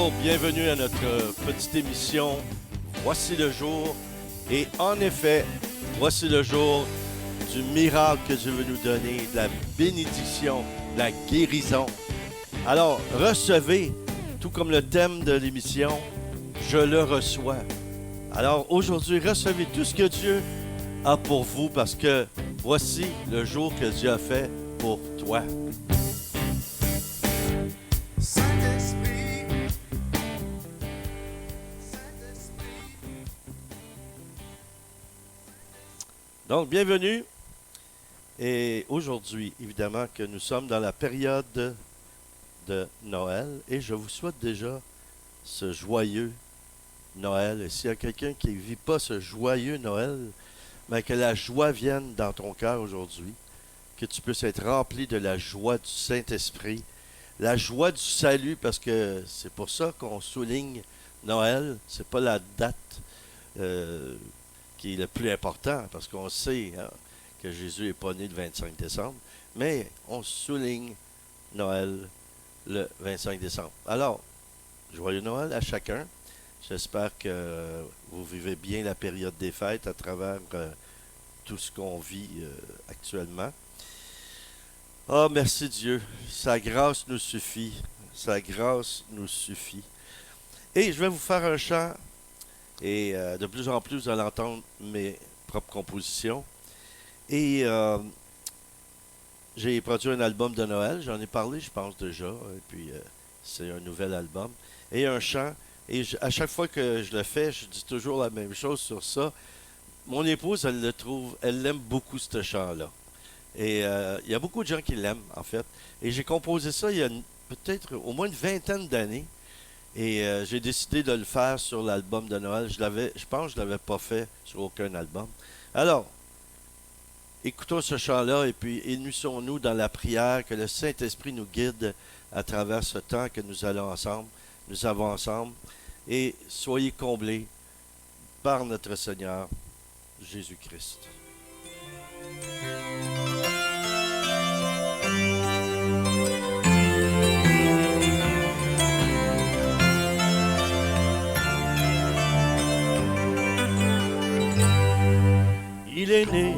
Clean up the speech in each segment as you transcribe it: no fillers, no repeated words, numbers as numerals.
Bonjour, bienvenue à notre petite émission Voici le jour. Et en effet, voici le jour du miracle que Dieu veut nous donner, de la bénédiction, de la guérison. Alors, recevez, tout comme le thème de l'émission, je le reçois. Alors aujourd'hui, recevez tout ce que Dieu a pour vous parce que voici le jour que Dieu a fait pour toi. Donc, bienvenue. Et aujourd'hui, évidemment, que nous sommes dans la période de Noël et je vous souhaite déjà ce joyeux Noël. Et s'il y a quelqu'un qui ne vit pas ce joyeux Noël, mais que la joie vienne dans ton cœur aujourd'hui, que tu puisses être rempli de la joie du Saint-Esprit, la joie du salut, parce que c'est pour ça qu'on souligne Noël. C'est pas la date qui est le plus important, parce qu'on sait que Jésus n'est pas né le 25 décembre, mais on souligne Noël le 25 décembre. Alors, joyeux Noël à chacun. J'espère que vous vivez bien la période des fêtes à travers tout ce qu'on vit actuellement. Ah, merci Dieu. Sa grâce nous suffit. Sa grâce nous suffit. Et je vais vous faire un chant. Et de plus en plus, vous allez entendre mes propres compositions. Et j'ai produit un album de Noël. J'en ai parlé, je pense, déjà. Et puis, c'est un nouvel album. Et un chant. Et à chaque fois que je le fais, je dis toujours la même chose sur ça. Mon épouse, elle le trouve, elle l'aime beaucoup, ce chant-là. Et il y a beaucoup de gens qui l'aiment, en fait. Et j'ai composé ça il y a peut-être au moins une vingtaine d'années. Et j'ai décidé de le faire sur l'album de Noël. Je pense que je ne l'avais pas fait sur aucun album. Alors, écoutons ce chant-là et puis unissons-nous dans la prière, que le Saint-Esprit nous guide à travers ce temps que nous avons ensemble. Et soyez comblés par notre Seigneur Jésus-Christ. Il est né,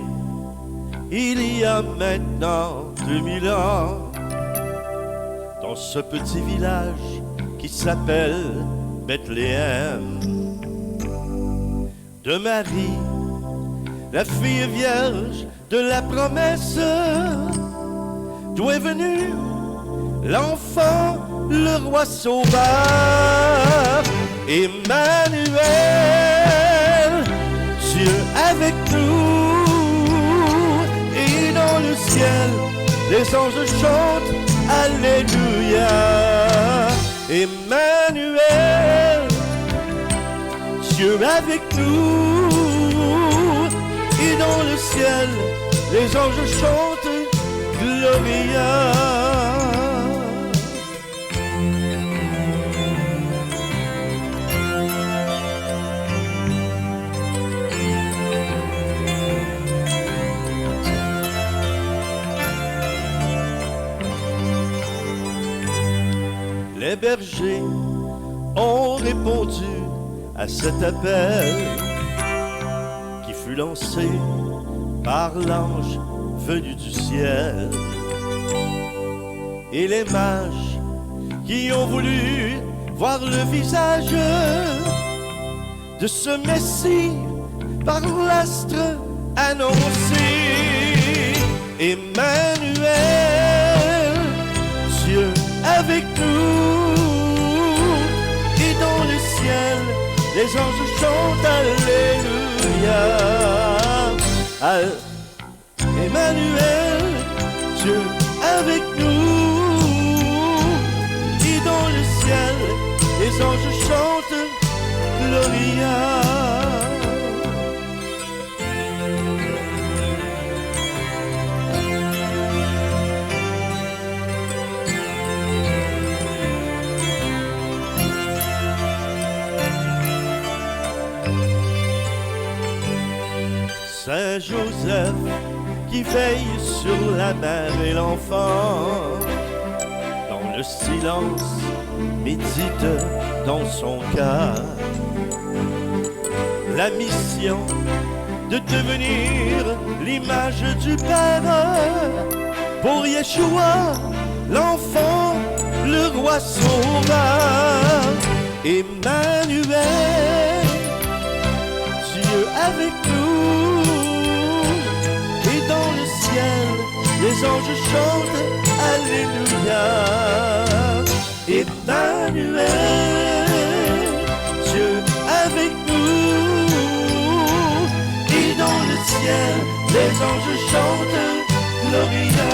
il y a maintenant 2000 ans, dans ce petit village qui s'appelle Bethléem. De Marie, la fille vierge de la promesse, d'où est venu l'enfant, le roi sauveur, Emmanuel, Dieu avec nous. Et dans le ciel, les anges chantent Alléluia. Emmanuel, Dieu avec nous. Et dans le ciel, les anges chantent Gloria. Les bergers ont répondu à cet appel qui fut lancé par l'ange venu du ciel. Et les mages qui ont voulu voir le visage de ce Messie par l'astre annoncé. Emmanuel, Dieu avec nous. Et dans le ciel, les anges chantent Alléluia. Emmanuel, Dieu avec nous. Et dans le ciel, les anges chantent Gloria. Saint Joseph qui veille sur la mère et l'enfant, dans le silence médite dans son cœur la mission de devenir l'image du Père pour Yeshua, l'enfant, le roi sauveur. Emmanuel, Dieu avec nous, et dans le ciel, les anges chantent Alléluia. Emmanuel, Dieu avec nous, et dans le ciel, les anges chantent Gloria.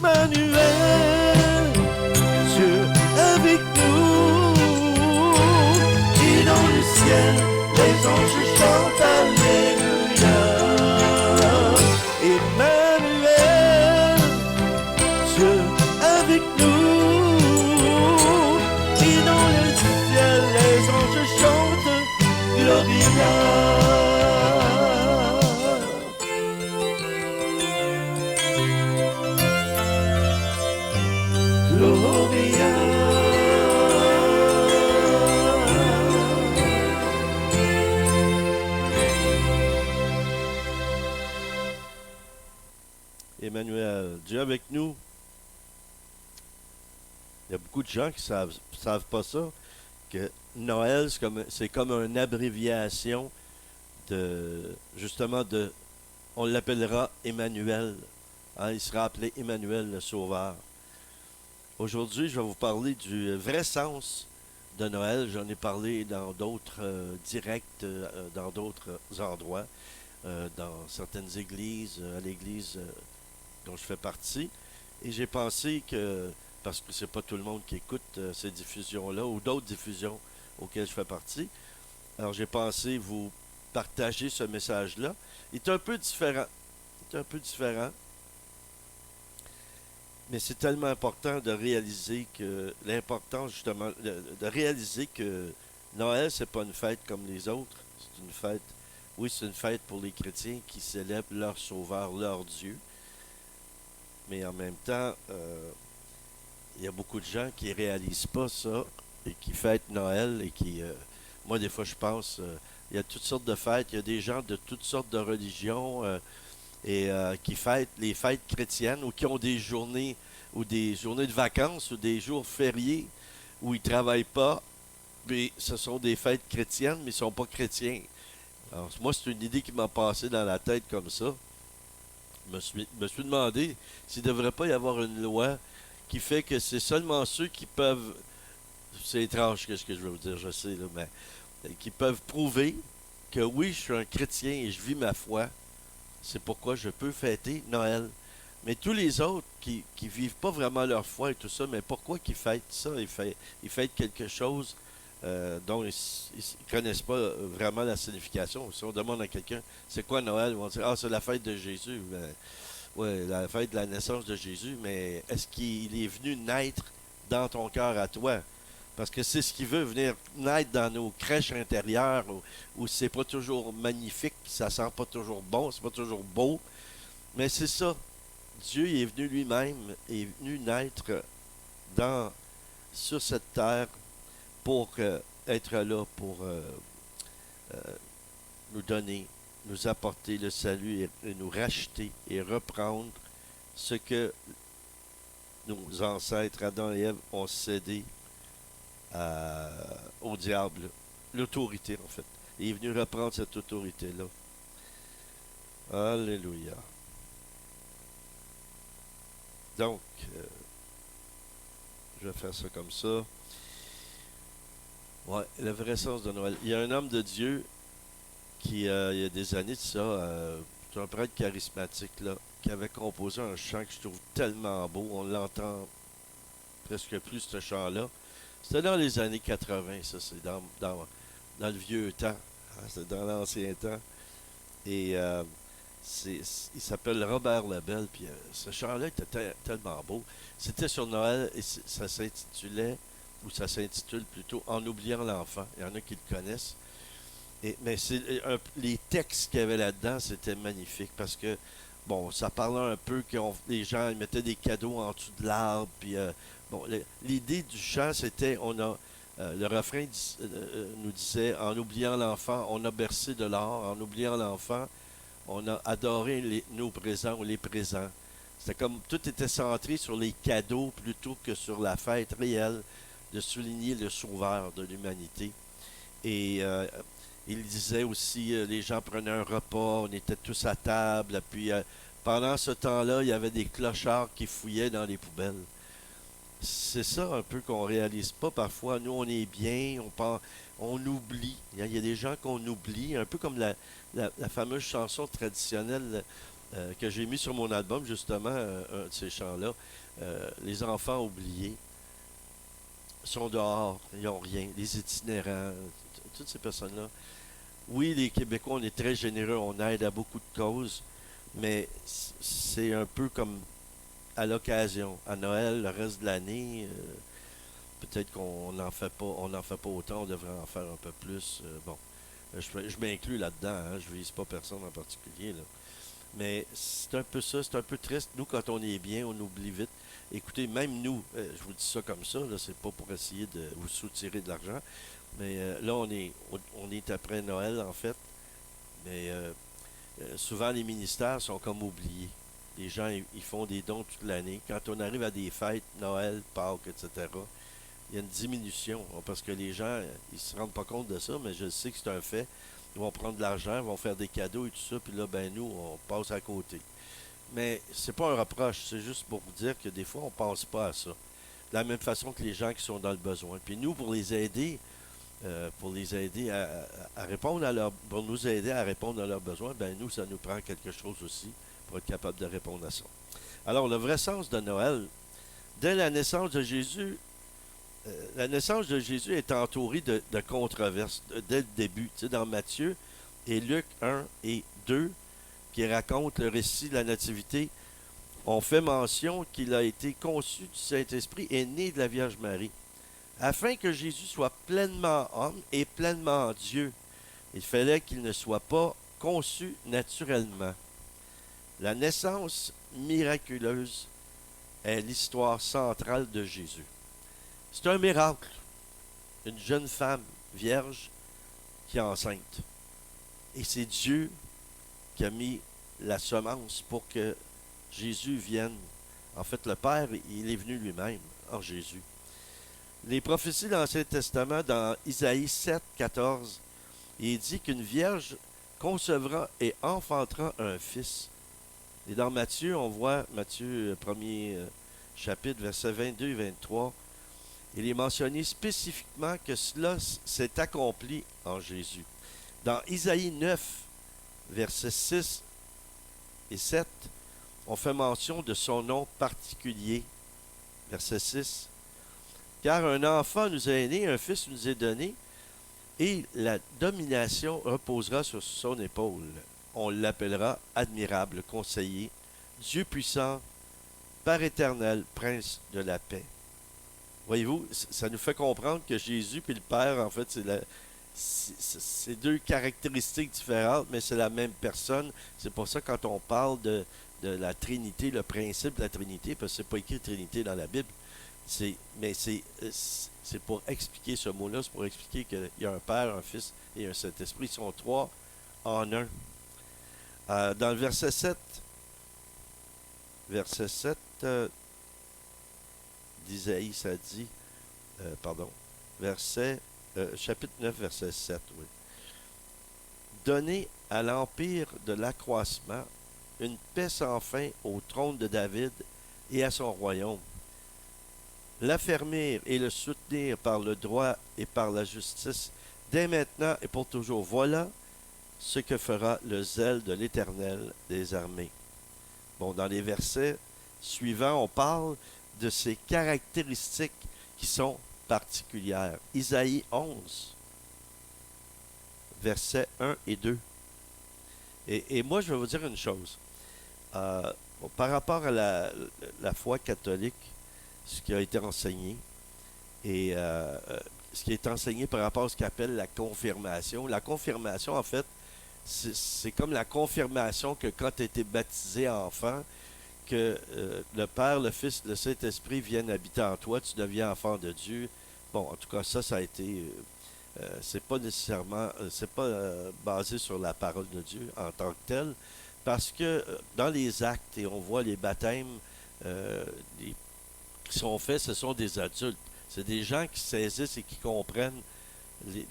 Emmanuel, Dieu avec nous, et dans le ciel, les anges chantent Alléluia. Emmanuel, Dieu avec nous, et dans le ciel, les anges chantent Gloria. Gloria. Emmanuel, Dieu avec nous. Il y a beaucoup de gens qui savent pas ça, que Noël, c'est comme une abréviation justement on l'appellera Emmanuel. Hein, il sera appelé Emmanuel le Sauveur. Aujourd'hui, je vais vous parler du vrai sens de Noël. J'en ai parlé dans d'autres directs, dans d'autres endroits, dans certaines églises, à l'église dont je fais partie. Et j'ai pensé que, parce que c'est pas tout le monde qui écoute ces diffusions-là, ou d'autres diffusions auxquelles je fais partie, alors j'ai pensé vous partager ce message-là. Il est un peu différent. Il est un peu différent. Mais c'est tellement important de réaliser que l'importance justement de réaliser que Noël, c'est pas une fête comme les autres. C'est une fête, oui, c'est une fête pour les chrétiens qui célèbrent leur Sauveur, leur Dieu. Mais en même temps, il y a beaucoup de gens qui réalisent pas ça et qui fêtent Noël et qui, moi des fois je pense, il y a toutes sortes de fêtes, il y a des gens de toutes sortes de religions. Qui fêtent les fêtes chrétiennes ou qui ont des journées de vacances ou des jours fériés où ils ne travaillent pas, mais ce sont des fêtes chrétiennes, mais ils ne sont pas chrétiens. Alors, moi, c'est une idée qui m'a passé dans la tête comme ça. Je me suis demandé s'il ne devrait pas y avoir une loi qui fait que c'est seulement ceux qui peuvent, c'est étrange ce que je veux vous dire, je sais, là, mais qui peuvent prouver que oui, je suis un chrétien et je vis ma foi. C'est pourquoi je peux fêter Noël. Mais tous les autres qui vivent pas vraiment leur foi et tout ça, mais pourquoi qu'ils fêtent ça? Ils fêtent quelque chose dont ils ne connaissent pas vraiment la signification. Si on demande à quelqu'un, c'est quoi Noël? Ils vont dire, ah, c'est la fête de Jésus. Ben, ouais, la fête de la naissance de Jésus, mais est-ce qu'il est venu naître dans ton cœur à toi? Parce que c'est ce qui veut venir naître dans nos crèches intérieures où c'est pas toujours magnifique, ça sent pas toujours bon, c'est pas toujours beau. Mais c'est ça. Dieu il est venu lui-même, est venu naître sur cette terre pour être là, pour nous donner, nous apporter le salut et nous racheter et reprendre ce que nos ancêtres Adam et Ève ont cédé au diable, l'autorité en fait. Il est venu reprendre cette autorité-là. Alléluia. Donc, je vais faire ça comme ça. Ouais, le vrai sens de Noël. Il y a un homme de Dieu qui, il y a des années de ça, c'est un prêtre charismatique, là, qui avait composé un chant que je trouve tellement beau. On l'entend presque plus, ce chant-là. C'était dans les années 80, ça, c'est dans le vieux temps. Hein, c'est dans l'ancien temps. Et il s'appelle Robert Lebel, puis ce chant-là était tellement beau. C'était sur Noël et ça s'intitulait, ou ça s'intitule plutôt En oubliant l'enfant. Il y en a qui le connaissent. Mais les textes qu'il y avait là-dedans, c'était magnifique parce que, bon, ça parlait un peu que les gens ils mettaient des cadeaux en dessous de l'arbre, puis Bon, l'idée du chant, c'était, le refrain nous disait, en oubliant l'enfant, on a bercé de l'or, en oubliant l'enfant, on a adoré nos présents ou les présents. C'était comme tout était centré sur les cadeaux plutôt que sur la fête réelle de souligner le sauveur de l'humanité. Et il disait aussi, les gens prenaient un repas, on était tous à table, puis pendant ce temps-là, il y avait des clochards qui fouillaient dans les poubelles. C'est ça un peu qu'on réalise pas parfois. Nous, on est bien, on oublie. Il y a des gens qu'on oublie, un peu comme la fameuse chanson traditionnelle que j'ai mis sur mon album, justement, un de ces chants-là. Les enfants oubliés sont dehors, ils n'ont rien. Les itinérants, toutes ces personnes-là. Oui, les Québécois, on est très généreux, on aide à beaucoup de causes, mais c'est un peu comme à l'occasion. À Noël, le reste de l'année, peut-être qu'on n'en fait pas, on n'en fait pas autant, on devrait en faire un peu plus. Bon, je m'inclus là-dedans, hein, je vise pas personne en particulier, là. Mais c'est un peu ça, c'est un peu triste. Nous, quand on est bien, on oublie vite. Écoutez, même nous, je vous dis ça comme ça, là, c'est pas pour essayer de vous soutirer de l'argent, mais là, on est après Noël, en fait. Mais souvent, les ministères sont comme oubliés. Les gens, ils font des dons toute l'année. Quand on arrive à des fêtes, Noël, Pâques, etc., il y a une diminution. Parce que les gens, ils se rendent pas compte de ça, mais je sais que c'est un fait. Ils vont prendre de l'argent, ils vont faire des cadeaux et tout ça, puis là, ben nous, on passe à côté. Mais c'est pas un reproche, c'est juste pour vous dire que des fois, on pense pas à ça. De la même façon que les gens qui sont dans le besoin. Puis nous, pour les aider à répondre pour nous aider à répondre à leurs besoins, ben nous, ça nous prend quelque chose aussi pour être capable de répondre à ça. Alors, le vrai sens de Noël, dès la naissance de Jésus est entourée de controverses dès le début. Tu sais, dans Matthieu et Luc 1 et 2, qui racontent le récit de la Nativité, on fait mention qu'il a été conçu du Saint-Esprit et né de la Vierge Marie, afin que Jésus soit pleinement homme et pleinement Dieu. Il fallait qu'il ne soit pas conçu naturellement. La naissance miraculeuse est l'histoire centrale de Jésus. C'est un miracle. Une jeune femme vierge qui est enceinte. Et c'est Dieu qui a mis la semence pour que Jésus vienne. En fait, le Père, il est venu lui-même en Jésus. Les prophéties de l'Ancien Testament, dans Isaïe 7, 14, il dit qu'une vierge concevra et enfantera un fils. Et dans Matthieu, on voit, Matthieu, premier chapitre, versets 22 et 23, il est mentionné spécifiquement que cela s'est accompli en Jésus. Dans Isaïe 9, versets 6 et 7, on fait mention de son nom particulier. Verset 6. Car un enfant nous est né, un fils nous est donné, et la domination reposera sur son épaule. On l'appellera admirable, conseiller, Dieu puissant, Père éternel, prince de la paix. Voyez-vous, ça nous fait comprendre que Jésus et le Père, en fait, c'est deux caractéristiques différentes, mais c'est la même personne. C'est pour ça quand on parle de la Trinité, le principe de la Trinité, parce que c'est pas écrit Trinité dans la Bible, mais c'est pour expliquer ce mot-là, c'est pour expliquer qu'il y a un Père, un Fils et un Saint-Esprit. Ils sont trois en un. Dans le verset 7 d'Isaïe, ça dit, pardon, chapitre 9, verset 7, oui. Donner à l'empire de l'accroissement une paix sans fin au trône de David et à son royaume. L'affermir et le soutenir par le droit et par la justice, dès maintenant et pour toujours. Voilà ce que fera le zèle de l'Éternel des armées. Bon, dans les versets suivants, on parle de ces caractéristiques qui sont particulières. Isaïe 11, versets 1 et 2. Et moi, je vais vous dire une chose. Par rapport à la foi catholique, ce qui a été enseigné, et ce qui est enseigné par rapport à ce qu'on appelle la confirmation. La confirmation, en fait, c'est comme la confirmation que quand tu as été baptisé enfant, que le Père, le Fils, le Saint-Esprit viennent habiter en toi, tu deviens enfant de Dieu. Bon, en tout cas, ça a été, c'est pas nécessairement, c'est pas basé sur la parole de Dieu en tant que telle, parce que dans les actes, et on voit les baptêmes euh, les- qui sont faits, ce sont des adultes. C'est des gens qui saisissent et qui comprennent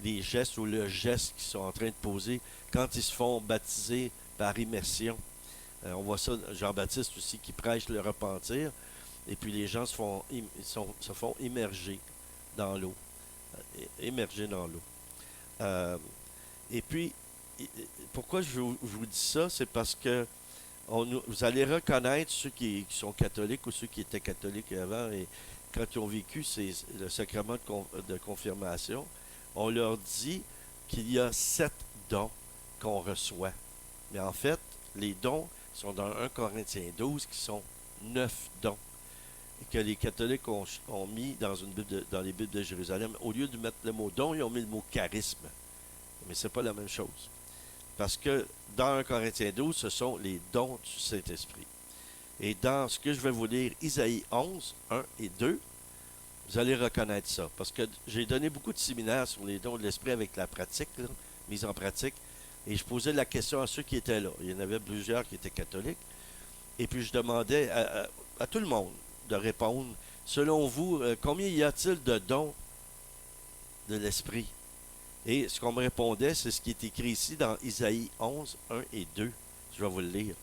les gestes ou le geste qu'ils sont en train de poser quand ils se font baptiser par immersion. On voit ça, Jean-Baptiste aussi, qui prêche le repentir, et puis les gens se font immerger dans l'eau. Immerger dans l'eau. Euh, et puis, pourquoi je vous dis ça? C'est parce que vous allez reconnaître ceux qui sont catholiques ou ceux qui étaient catholiques avant, et quand ils ont vécu le sacrement de confirmation, on leur dit qu'il y a 7 dons qu'on reçoit. Mais en fait, les dons sont dans 1 Corinthiens 12 qui sont 9 dons. Et que les catholiques ont mis dans les Bibles de Jérusalem. Au lieu de mettre le mot don, ils ont mis le mot charisme. Mais c'est pas la même chose. Parce que dans 1 Corinthiens 12, ce sont les dons du Saint-Esprit. Et dans ce que je vais vous lire, Isaïe 11, 1 et 2, vous allez reconnaître ça. Parce que j'ai donné beaucoup de séminaires sur les dons de l'Esprit avec la pratique, là, mise en pratique. Et je posais la question à ceux qui étaient là. Il y en avait plusieurs qui étaient catholiques. Et puis je demandais à tout le monde de répondre, selon vous, combien y a-t-il de dons de l'Esprit? Et ce qu'on me répondait, c'est ce qui est écrit ici dans Isaïe 11, 1 et 2. Je vais vous le lire.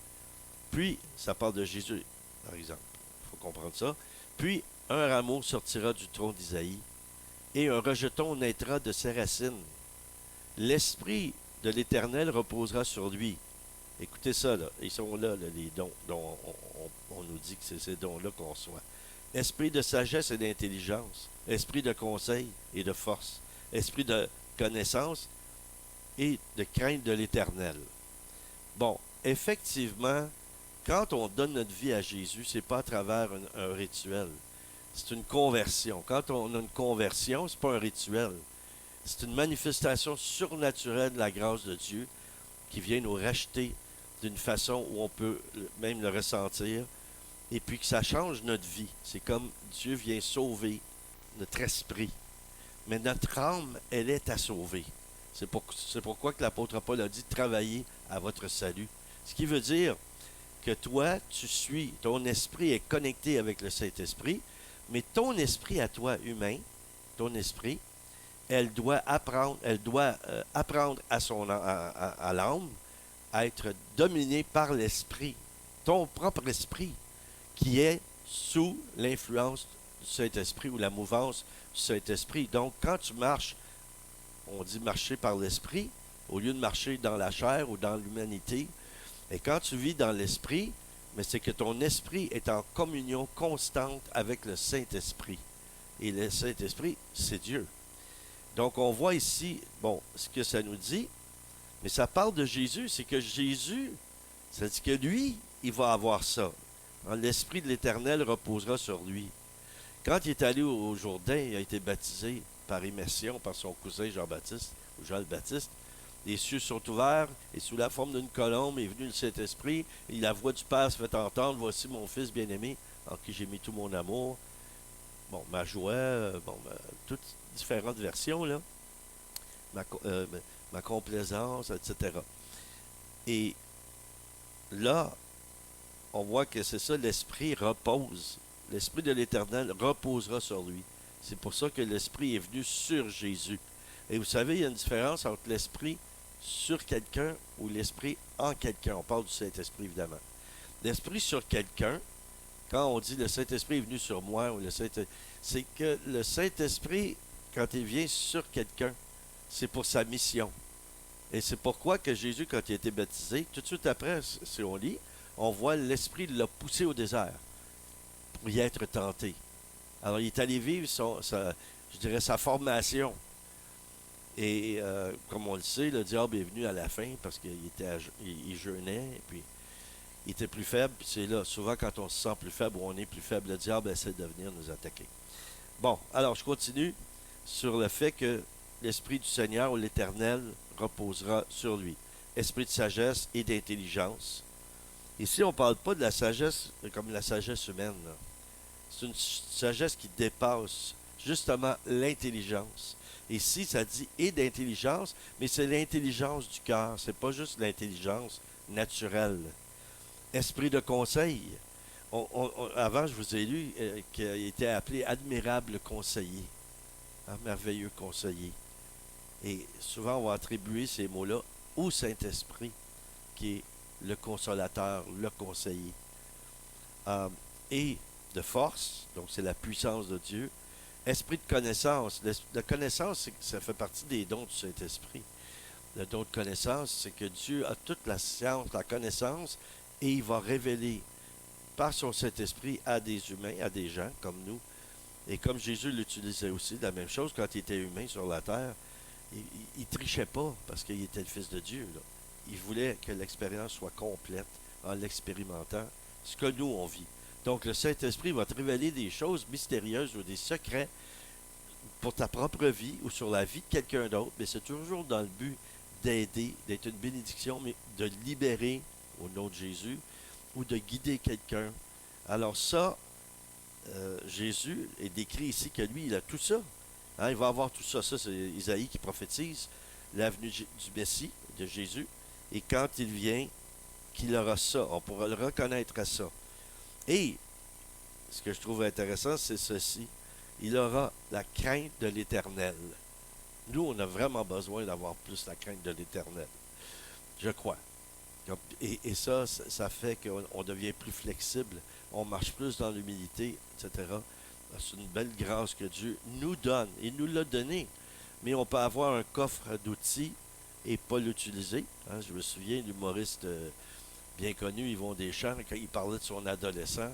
Puis, ça parle de Jésus, par exemple. Il faut comprendre ça. Puis, un rameau sortira du tronc d'Isaïe, et un rejeton naîtra de ses racines. L'Esprit de l'Éternel reposera sur lui. Écoutez ça, là. Ils sont là, les dons dont on nous dit que c'est ces dons-là qu'on reçoit. Esprit de sagesse et d'intelligence, esprit de conseil et de force, esprit de connaissance et de crainte de l'Éternel. Bon, effectivement, quand on donne notre vie à Jésus, c'est pas à travers un rituel. C'est une conversion. Quand on a une conversion, c'est pas un rituel. C'est une manifestation surnaturelle de la grâce de Dieu qui vient nous racheter d'une façon où on peut même le ressentir et puis que ça change notre vie. C'est comme Dieu vient sauver notre esprit. Mais notre âme, elle est à sauver. C'est pourquoi que l'apôtre Paul a dit travailler à votre salut. Ce qui veut dire que toi, ton esprit est connecté avec le Saint-Esprit, mais ton esprit à toi, humain, ton esprit, elle doit apprendre à l'âme à être dominée par l'esprit, ton propre esprit, qui est sous l'influence du Saint-Esprit ou la mouvance du Saint-Esprit. Donc, quand tu marches, on dit marcher par l'esprit, au lieu de marcher dans la chair ou dans l'humanité. Et quand tu vis dans l'esprit, mais c'est que ton esprit est en communion constante avec le Saint-Esprit. Et le Saint-Esprit, c'est Dieu. Donc, on voit ici, bon, ce que ça nous dit, mais ça parle de Jésus, c'est que Jésus, ça dit que lui, il va avoir ça. L'Esprit de l'Éternel reposera sur lui. Quand il est allé au Jourdain, il a été baptisé par immersion par son cousin Jean-Baptiste, ou Jean le Baptiste. Les cieux sont ouverts, et sous la forme d'une colombe est venu le Saint-Esprit, et la voix du Père se fait entendre, voici mon Fils bien-aimé, en qui j'ai mis tout mon amour. Bon, ma joie, toutes différentes versions, là. Ma, ma complaisance, etc. Et là, on voit que c'est ça, l'Esprit repose. L'Esprit de l'Éternel reposera sur lui. C'est pour ça que l'Esprit est venu sur Jésus. Et vous savez, il y a une différence entre l'Esprit sur quelqu'un ou l'Esprit en quelqu'un. On parle du Saint-Esprit, évidemment. L'Esprit sur quelqu'un, quand on dit le Saint-Esprit est venu sur moi, ou c'est que le Saint-Esprit, quand il vient sur quelqu'un, c'est pour sa mission. Et c'est pourquoi que Jésus, quand il a été baptisé, tout de suite après, si on lit, on voit l'Esprit l'a poussé au désert pour y être tenté. Alors, il est allé vivre sa formation. Et comme on le sait, le diable est venu à la fin parce qu'il il jeûnait et puis il était plus faible. Puis c'est là, souvent quand on se sent plus faible ou on est plus faible, le diable essaie de venir nous attaquer. Bon, alors je continue sur le fait que l'Esprit du Seigneur ou l'Éternel reposera sur lui. Esprit de sagesse et d'intelligence, Ici, on ne parle pas de la sagesse comme la sagesse humaine, là. C'est une sagesse qui dépasse justement l'intelligence. Ici, ça dit et d'intelligence, mais c'est l'intelligence du cœur. C'est pas juste l'intelligence naturelle. Esprit de conseil. Avant, je vous ai lu qu'il était appelé admirable conseiller, hein, merveilleux conseiller. Et souvent, on va attribuer ces mots-là au Saint-Esprit, qui est le consolateur, le conseiller. Euh, et de force, donc c'est la puissance de Dieu. Esprit de connaissance. La connaissance, ça fait partie des dons du Saint-Esprit. Le don de connaissance, c'est que Dieu a toute la science, la connaissance, et il va révéler par son Saint-Esprit à des humains, à des gens comme nous. Et comme Jésus l'utilisait aussi, la même chose quand il était humain sur la terre, il trichait pas parce qu'il était le Fils de Dieu, là. Il voulait que l'expérience soit complète en l'expérimentant, ce que nous on vit. Donc le Saint-Esprit va te révéler des choses mystérieuses ou des secrets pour ta propre vie ou sur la vie de quelqu'un d'autre, mais c'est toujours dans le but d'aider, d'être une bénédiction, mais de libérer au nom de Jésus ou de guider quelqu'un. Alors ça, Jésus est décrit ici que lui, il a tout ça. Hein, il va avoir tout ça. Ça, c'est Isaïe qui prophétise l'avenue du Messie, de Jésus. Et quand il vient, qu'il aura ça. On pourra le reconnaître à ça. Et ce que je trouve intéressant, c'est ceci. Il aura la crainte de l'Éternel. Nous, on a vraiment besoin d'avoir plus la crainte de l'Éternel. Je crois. Et ça, ça fait qu'on devient plus flexible, on marche plus dans l'humilité, etc. C'est une belle grâce que Dieu nous donne. Il nous l'a donné. Mais on peut avoir un coffre d'outils et pas l'utiliser. Hein, je me souviens, l'humoriste bien connu, Yvon Deschamps, quand il parlait de son adolescent,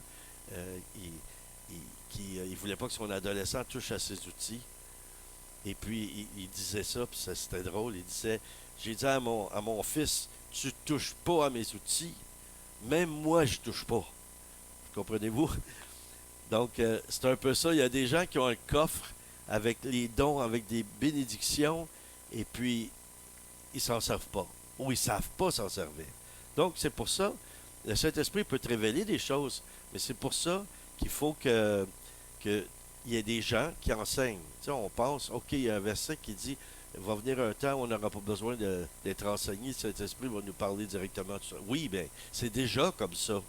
il voulait pas que son adolescent touche à ses outils. Et puis, il disait ça, puis c'était drôle. Il disait, j'ai dit à mon fils, tu touches pas à mes outils. Même moi, je touche pas. Comprenez-vous? Donc, c'est un peu ça. Il y a des gens qui ont un coffre avec les dons, avec des bénédictions, et puis, ils s'en servent pas. Ou ils savent pas s'en servir. Donc, c'est pour ça, le Saint-Esprit peut te révéler des choses, mais c'est pour ça qu'il faut que il y ait des gens qui enseignent. Tu sais, on pense, OK, il y a un verset qui dit, il va venir un temps où on n'aura pas besoin d'être enseigné, le Saint-Esprit va nous parler directement de ça. Oui, bien, c'est déjà comme ça.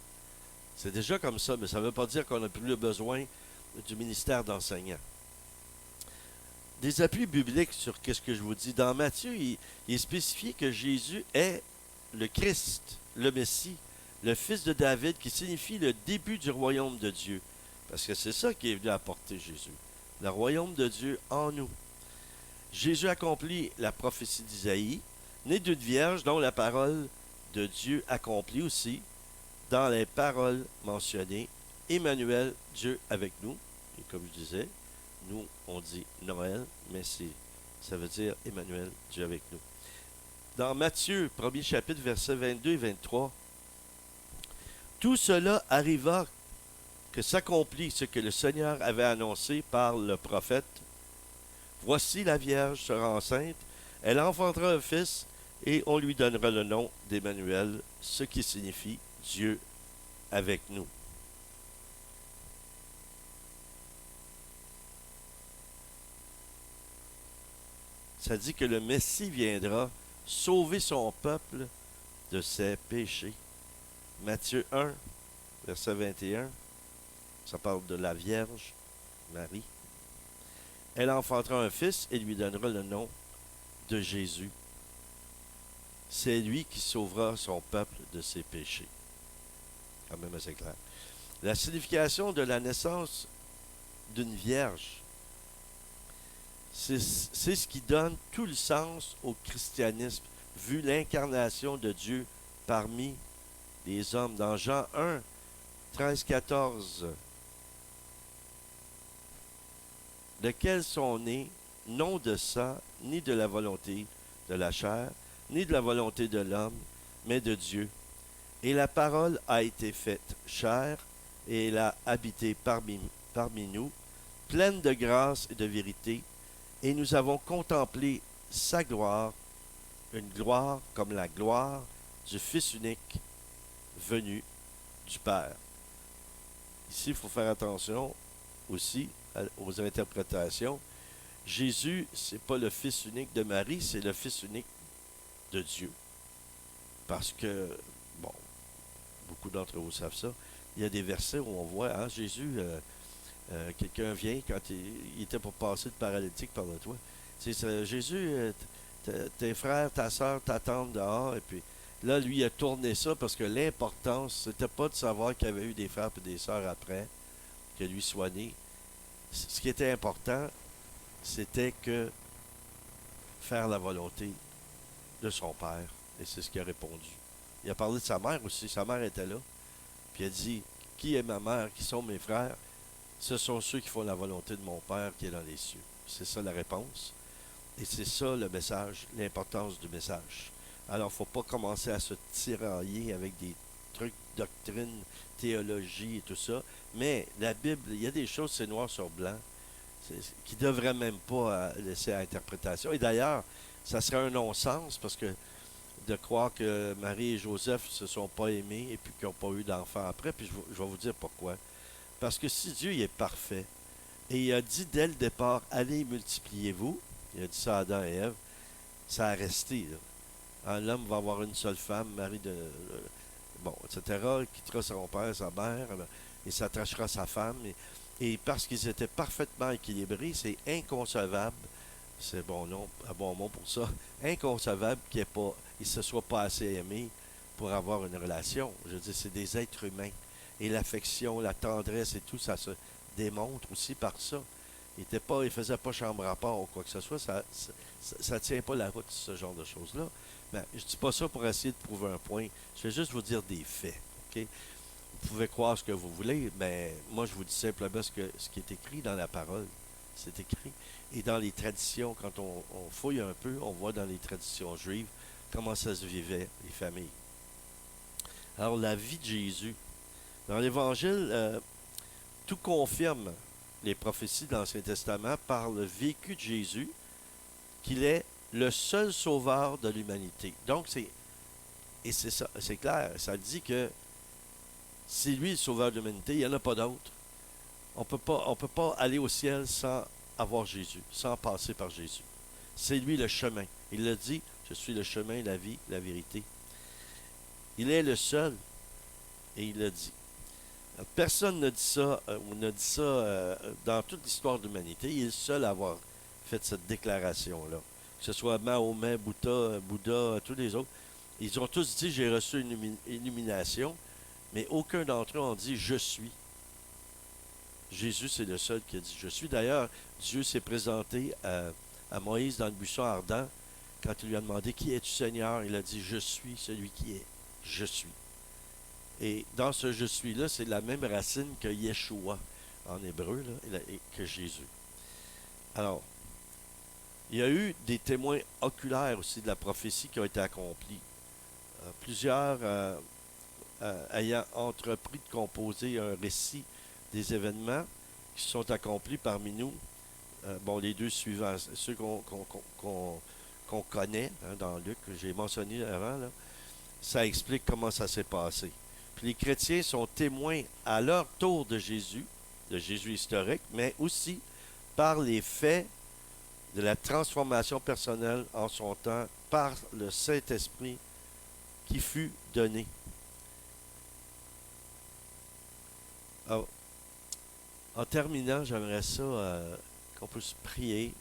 C'est déjà comme ça, mais ça ne veut pas dire qu'on n'a plus besoin du ministère d'enseignant. Des appuis bibliques sur ce que je vous dis. Dans Matthieu, il est spécifié que Jésus est le Christ, le Messie, le fils de David, qui signifie le début du royaume de Dieu. Parce que c'est ça qui est venu apporter Jésus. Le royaume de Dieu en nous. Jésus accomplit la prophétie d'Isaïe, né d'une vierge dont la parole de Dieu accomplit aussi dans les paroles mentionnées, Emmanuel, Dieu avec nous. Et comme je disais, nous, on dit Noël, mais ça veut dire Emmanuel, Dieu avec nous. Dans Matthieu, premier chapitre, versets 22 et 23, tout cela arriva que s'accomplit ce que le Seigneur avait annoncé par le prophète. Voici la Vierge sera enceinte, elle enfantera un fils, et on lui donnera le nom d'Emmanuel, ce qui signifie Dieu avec nous. Ça dit que le Messie viendra sauver son peuple de ses péchés. Matthieu 1, verset 21, ça parle de la Vierge Marie. Elle enfantera un fils et lui donnera le nom de Jésus. C'est lui qui sauvera son peuple de ses péchés. Quand même assez clair. La signification de la naissance d'une vierge, c'est ce qui donne tout le sens au christianisme, vu l'incarnation de Dieu parmi les hommes. Dans Jean 1, 13-14, lesquels sont nés, non de sang, ni de la volonté de la chair, ni de la volonté de l'homme, mais de Dieu. Et la parole a été faite chair, et elle a habité parmi nous, pleine de grâce et de vérité, et nous avons contemplé sa gloire, une gloire comme la gloire du Fils unique venu du Père. Ici, il faut faire attention aussi aux interprétations. Jésus, c'est pas le fils unique de Marie, c'est le fils unique de Dieu. Parce que, bon, beaucoup d'entre vous savent ça, il y a des versets où on voit, hein, Jésus, quelqu'un vient quand il était pour passer le paralytique par le toit. Jésus, tes frères, ta soeur t'attendent dehors, et puis là, lui, il a tourné ça parce que l'importance, c'était pas de savoir qu'il y avait eu des frères et des sœurs après, que lui soit né. Ce qui était important, c'était que faire la volonté de son père. Et c'est ce qu'il a répondu. Il a parlé de sa mère aussi. Sa mère était là. Puis il a dit, qui est ma mère, qui sont mes frères? Ce sont ceux qui font la volonté de mon Père qui est dans les cieux. C'est ça la réponse. Et c'est ça le message, l'importance du message. Alors, il ne faut pas commencer à se tirailler avec des trucs, doctrine, théologie et tout ça. Mais la Bible, il y a des choses, c'est noir sur blanc, qui ne devraient même pas laisser à interprétation. Et d'ailleurs, ça serait un non-sens parce que de croire que Marie et Joseph ne se sont pas aimés et puis qu'ils n'ont pas eu d'enfant après. Puis je vais vous dire pourquoi. Parce que si Dieu il est parfait, et il a dit dès le départ, allez multipliez-vous, il a dit ça à Adam et Ève, ça a resté. Là. Hein, l'homme va avoir une seule femme, Marie de... bon, etc., il quittera son père, sa mère, et s'attachera à sa femme. Et parce qu'ils étaient parfaitement équilibrés, c'est inconcevable, c'est bon nom, un bon mot pour ça, inconcevable qu'il ne se soit pas assez aimé pour avoir une relation. Je veux dire, c'est des êtres humains. Et l'affection, la tendresse et tout, ça se démontre aussi par ça. Il faisait pas chambre à part ou quoi que ce soit. Ça tient pas la route, ce genre de choses-là. Mais je dis pas ça pour essayer de prouver un point. Je vais juste vous dire des faits. OK? Vous pouvez croire ce que vous voulez, mais moi, je vous dis simplement ce qui est écrit dans la parole. C'est écrit. Et dans les traditions, quand on fouille un peu, on voit dans les traditions juives comment ça se vivait, les familles. Alors, la vie de Jésus. Dans l'Évangile, tout confirme les prophéties de l'Ancien Testament par le vécu de Jésus, qu'il est le seul sauveur de l'humanité. Donc, c'est ça, c'est clair, ça dit que c'est lui le sauveur de l'humanité, il n'y en a pas d'autre. On peut pas aller au ciel sans avoir Jésus, sans passer par Jésus. C'est lui le chemin. Il l'a dit, je suis le chemin, la vie, la vérité. Il est le seul, et il l'a dit. Personne n'a dit ça, ou n'a dit ça dans toute l'histoire de l'humanité. Il est le seul à avoir fait cette déclaration-là. Que ce soit Mahomet, Bouddha, tous les autres. Ils ont tous dit, j'ai reçu une illumination, mais aucun d'entre eux ont dit, je suis. Jésus, c'est le seul qui a dit, je suis. D'ailleurs, Dieu s'est présenté à Moïse dans le buisson ardent. Quand il lui a demandé, qui es-tu Seigneur? Il a dit, je suis celui qui est. Je suis. Et dans ce je suis-là, c'est la même racine que Yeshua en hébreu, là, que Jésus. Alors, il y a eu des témoins oculaires aussi de la prophétie qui ont été accomplis. Plusieurs ayant entrepris de composer un récit des événements qui se sont accomplis parmi nous. Bon, les deux suivants, ceux qu'on connaît hein, dans Luc, que j'ai mentionné avant, là, ça explique comment ça s'est passé. Puis les chrétiens sont témoins à leur tour de Jésus historique, mais aussi par les faits de la transformation personnelle en son temps par le Saint-Esprit qui fut donné. Alors, en terminant, j'aimerais ça qu'on puisse prier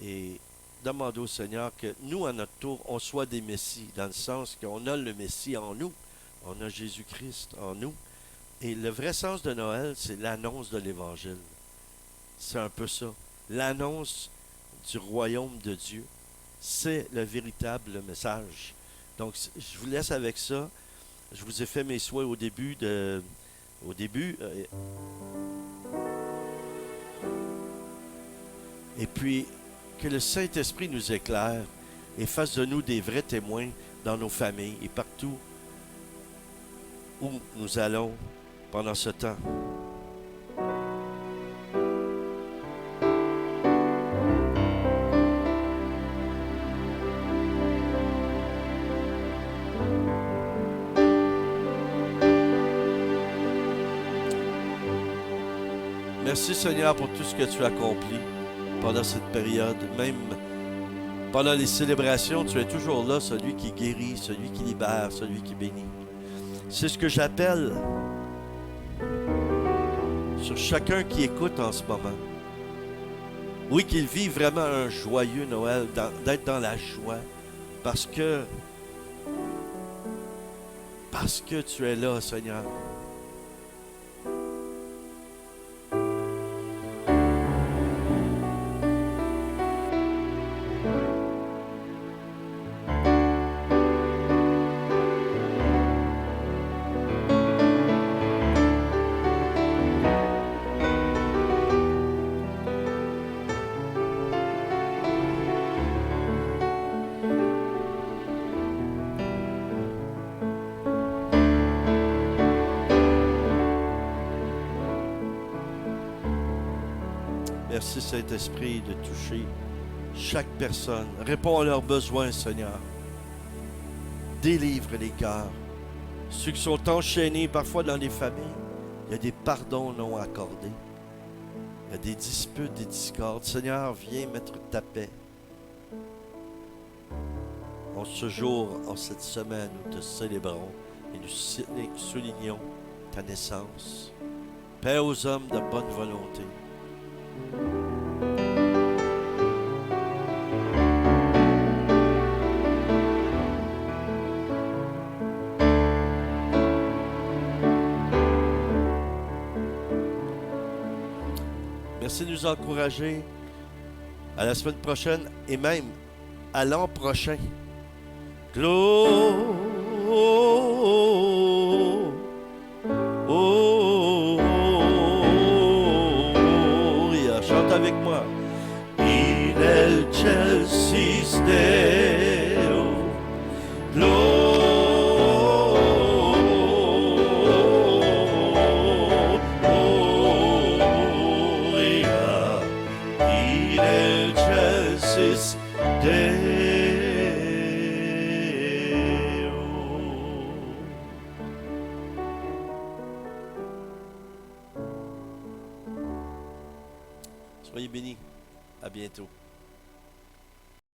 et demander au Seigneur que nous, à notre tour, on soit des Messies, dans le sens qu'on a le Messie en nous. On a Jésus-Christ en nous. Et le vrai sens de Noël, c'est l'annonce de l'Évangile. C'est un peu ça. L'annonce du royaume de Dieu. C'est le véritable message. Donc, je vous laisse avec ça. Je vous ai fait mes souhaits au début. Et puis, que le Saint-Esprit nous éclaire et fasse de nous des vrais témoins dans nos familles et partout où nous allons pendant ce temps. Merci Seigneur pour tout ce que tu as accompli pendant cette période. Même pendant les célébrations, tu es toujours là, celui qui guérit, celui qui libère, celui qui bénit. C'est ce que j'appelle sur chacun qui écoute en ce moment. Oui, qu'il vit vraiment un joyeux Noël, d'être dans la joie, parce que tu es là, Seigneur. Merci Saint-Esprit de toucher chaque personne. Réponds à leurs besoins, Seigneur. Délivre les cœurs. Ceux qui sont enchaînés parfois dans les familles, il y a des pardons non accordés. Il y a des disputes, des discordes. Seigneur, viens mettre ta paix. En ce jour, en cette semaine, nous te célébrons et nous soulignons ta naissance. Paix aux hommes de bonne volonté. Merci de nous encourager à la semaine prochaine et même à l'an prochain. Gloria, chante avec moi. In excelsis Deo, Gloria, in excelsis Deo. Soyez bénis. À bientôt.